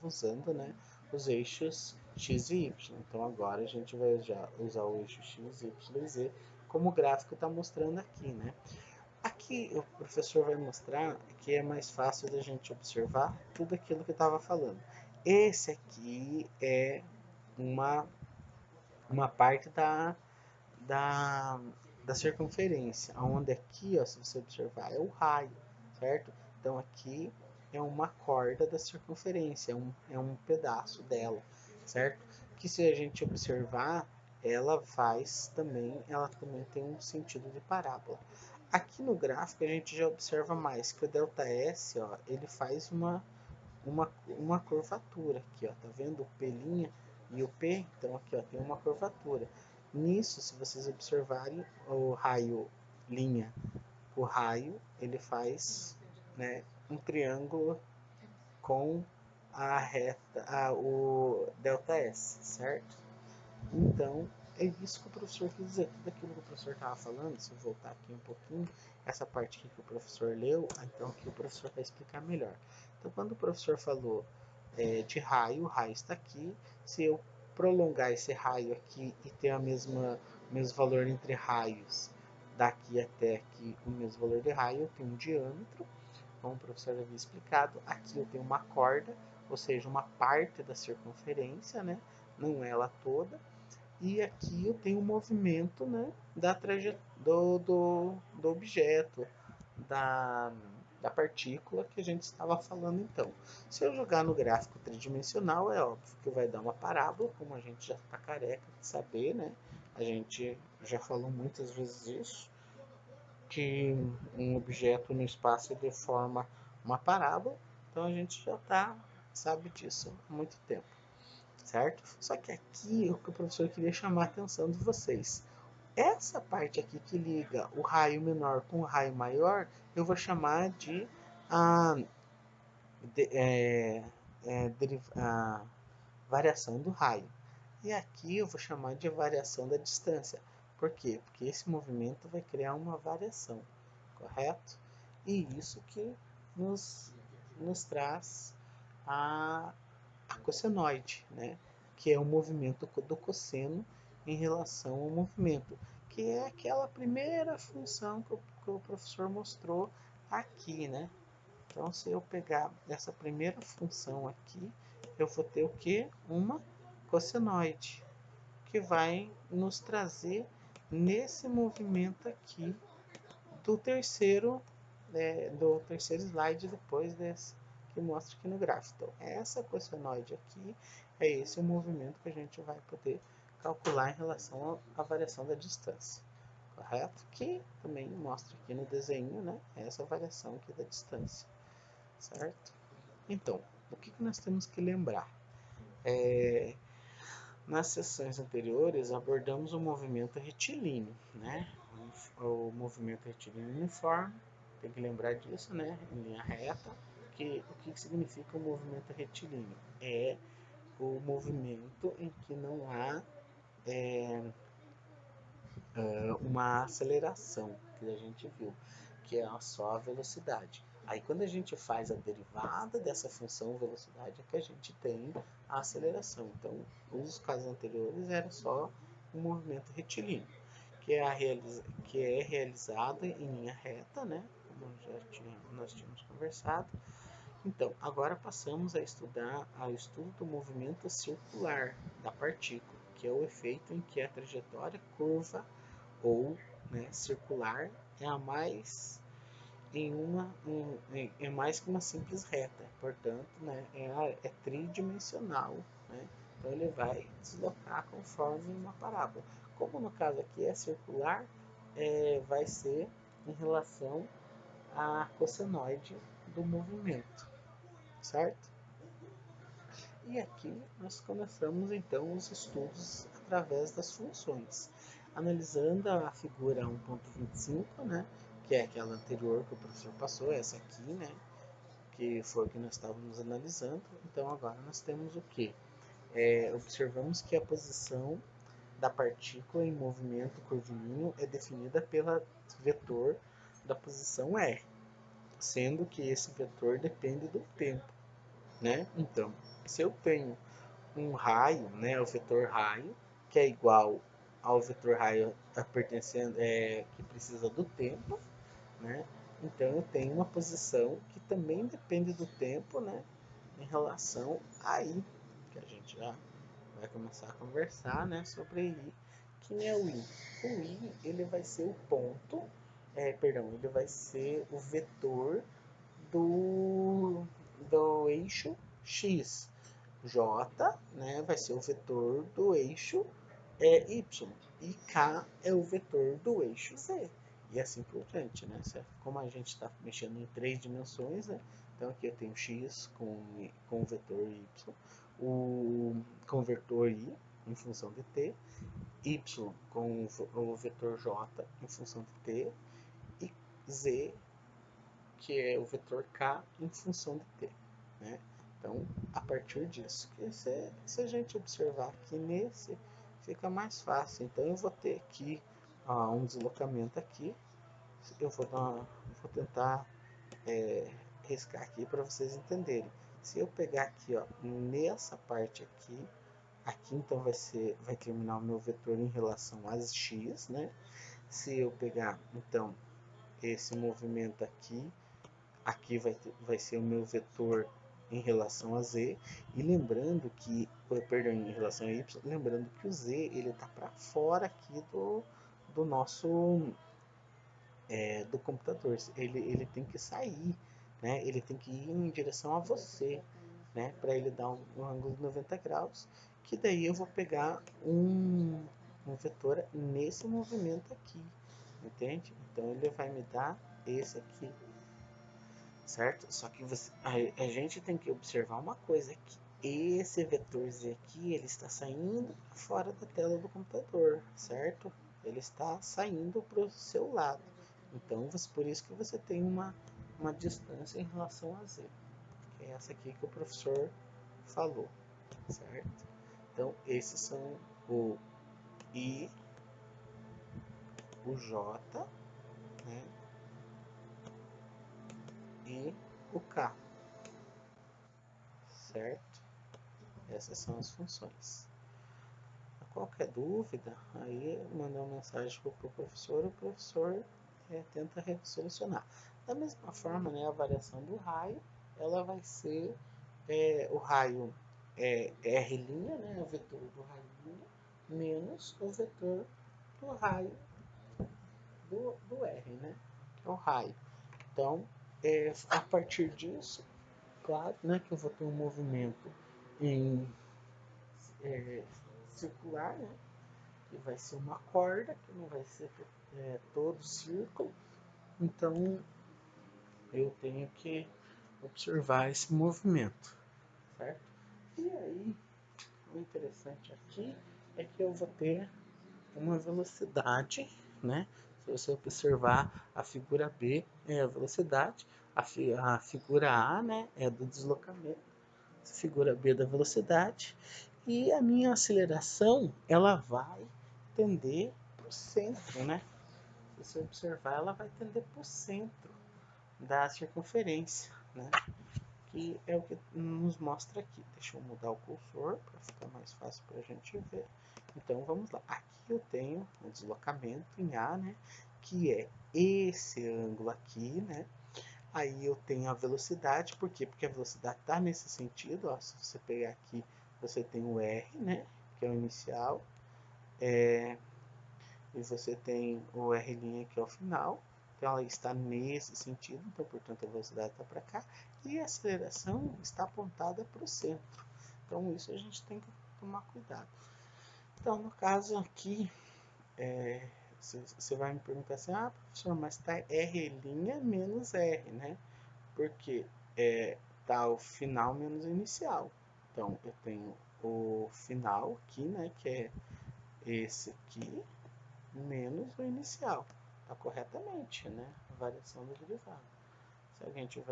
usando, né, os eixos x e y. Então agora a gente vai usar o eixo x, y e z como o gráfico está mostrando aqui, né? Aqui o professor vai mostrar que é mais fácil da gente observar tudo aquilo que estava falando. Esse aqui é uma parte da, da circunferência, onde aqui, ó, se você observar, é o raio, certo? Então aqui é uma corda da circunferência, é um pedaço dela, certo? Que se a gente observar, ela também tem um sentido de parábola. Aqui no gráfico a gente já observa mais que o ΔS, ó, ele faz uma curvatura aqui, ó, tá vendo o P' e o P? Então aqui, ó, tem uma curvatura. Nisso, se vocês observarem o raio linha, o raio ele faz, né, um triângulo com a reta, o ΔS, certo? Então, é isso que o professor quis dizer. Tudo aquilo que o professor estava falando, se eu voltar aqui um pouquinho, essa parte aqui que o professor leu, então aqui o professor vai explicar melhor. Então, quando o professor falou de raio, o raio está aqui. Se eu prolongar esse raio aqui e ter o mesmo valor entre raios, daqui até aqui, o mesmo valor de raio, eu tenho um diâmetro, como o professor havia explicado. Aqui eu tenho uma corda, ou seja, uma parte da circunferência, né? Não ela toda. E aqui eu tenho o movimento, né, do objeto, da, da partícula que a gente estava falando então. Se eu jogar no gráfico tridimensional, é óbvio que vai dar uma parábola, como a gente já está careca de saber, né? A gente já falou muitas vezes isso, que um objeto no espaço deforma uma parábola, então a gente já sabe disso há muito tempo, certo? Só que aqui o que o professor queria chamar a atenção de vocês. Essa parte aqui que liga o raio menor com o raio maior, eu vou chamar de a, de, a variação do raio. E aqui eu vou chamar de variação da distância. Por quê? Porque esse movimento vai criar uma variação, correto? E isso que nos traz a cossenoide, né? Que é o movimento do cosseno em relação ao movimento, que é aquela primeira função que o professor mostrou aqui, né? Então, se eu pegar essa primeira função aqui, eu vou ter o que? Uma cossenoide, que vai nos trazer nesse movimento aqui do terceiro slide depois desse que mostra aqui no gráfico. Então, essa cossenoide aqui é esse o movimento que a gente vai poder calcular em relação à variação da distância, correto? Que também mostra aqui no desenho, né, essa variação aqui da distância, certo? Então, o que nós temos que lembrar? Nas sessões anteriores abordamos o movimento retilíneo, né? O movimento retilíneo uniforme, tem que lembrar disso, né? Em linha reta. O que significa o movimento retilíneo? É o movimento em que não há uma aceleração, que a gente viu, que é só a velocidade. Aí quando a gente faz a derivada dessa função velocidade é que a gente tem a aceleração. Então, os casos anteriores era só um movimento retilíneo, que é realizado em linha reta, né? Como nós tínhamos conversado. Então, agora passamos a estudar ao estudo do movimento circular da partícula, que é o efeito em que a trajetória curva ou, né, circular é a mais é mais que uma simples reta, portanto, né, é tridimensional, né? Então ele vai deslocar conforme uma parábola. Como no caso aqui é circular, vai ser em relação à cossenoide do movimento, certo? E aqui nós começamos então os estudos através das funções, analisando a figura 1.25, né, que é aquela anterior que o professor passou, essa aqui, né, que foi o que nós estávamos analisando. Então agora nós temos o que? Observamos que a posição da partícula em movimento curvilíneo é definida pelo vetor da posição R, sendo que esse vetor depende do tempo, né? Então, Se eu tenho um raio, né, o vetor raio, que é igual ao vetor raio pertencendo, que precisa do tempo, né? Então eu tenho uma posição que também depende do tempo, né, em relação a i, que a gente já vai começar a conversar, né, sobre i. Quem é o i? O i ele vai ser o ponto, perdão, ele vai ser o vetor do eixo x. J, né, vai ser o vetor do eixo y. E K é o vetor do eixo Z. E assim por diante, né? Como a gente está mexendo em 3 dimensões, né? Então aqui eu tenho x com o vetor y, com o vetor i em função de t, y com o vetor j em função de t, e z, que é o vetor k em função de t, né? Então, a partir disso, que se a gente observar aqui nesse, fica mais fácil. Então, eu vou ter aqui um deslocamento aqui. Eu vou tentar riscar aqui para vocês entenderem. Se eu pegar aqui, ó, nessa parte aqui, aqui então vai terminar o meu vetor em relação a x, né? Se eu pegar então esse movimento aqui, aqui vai ser o meu vetor em relação a z, e lembrando que, perdão, em relação a y, lembrando que o z ele está para fora aqui do nosso do computador, ele tem que sair, né? Ele tem que ir em direção a você, né? Para ele dar um ângulo de 90 graus, que daí eu vou pegar um vetor nesse movimento aqui, entende? Então ele vai me dar esse aqui, certo? Só que a gente tem que observar uma coisa, que esse vetor z aqui, ele está saindo fora da tela do computador, certo? Ele está saindo para o seu lado. Então, por isso que você tem uma distância em relação a z, que é essa aqui que o professor falou, certo? Então, esses são o I, o J, né? E o K, certo? Essas são as funções. Qualquer dúvida, aí manda uma mensagem para o professor tenta solucionar. Da mesma forma, né, a variação do raio, ela vai ser o raio R', né, o vetor do raio menos o vetor do raio do R, né, que é o raio. Então, a partir disso, claro, né, que eu vou ter um movimento em circular, né, que vai ser uma corda, que não vai ser todo círculo. Então, eu tenho que observar esse movimento, certo? E aí, o interessante aqui é que eu vou ter uma velocidade, né? Se você observar a figura B é a velocidade, a figura A, né, é do deslocamento, a figura B da velocidade, e a minha aceleração ela vai tender para o centro, né? Se você observar, ela vai tender para o centro da circunferência, né? Que é o que nos mostra aqui. Deixa eu mudar o cursor para ficar mais fácil para a gente ver. Então vamos lá. Aqui eu tenho o deslocamento em A, né? Que é esse ângulo aqui, né? Aí eu tenho a velocidade, por quê? Porque a velocidade está nesse sentido, ó. Se você pegar aqui, você tem o R, né? Que é o inicial. E você tem o R' que é o final. Então ela está nesse sentido, então portanto a velocidade está para cá, e a aceleração está apontada para o centro. Então isso a gente tem que tomar cuidado. Então no caso aqui, você vai me perguntar assim, professor, mas está R' menos R, né? Porque tá o final menos o inicial. Então eu tenho o final aqui, né? Que é esse aqui, menos o inicial. Está corretamente, né? A variação da derivada. Se alguém tiver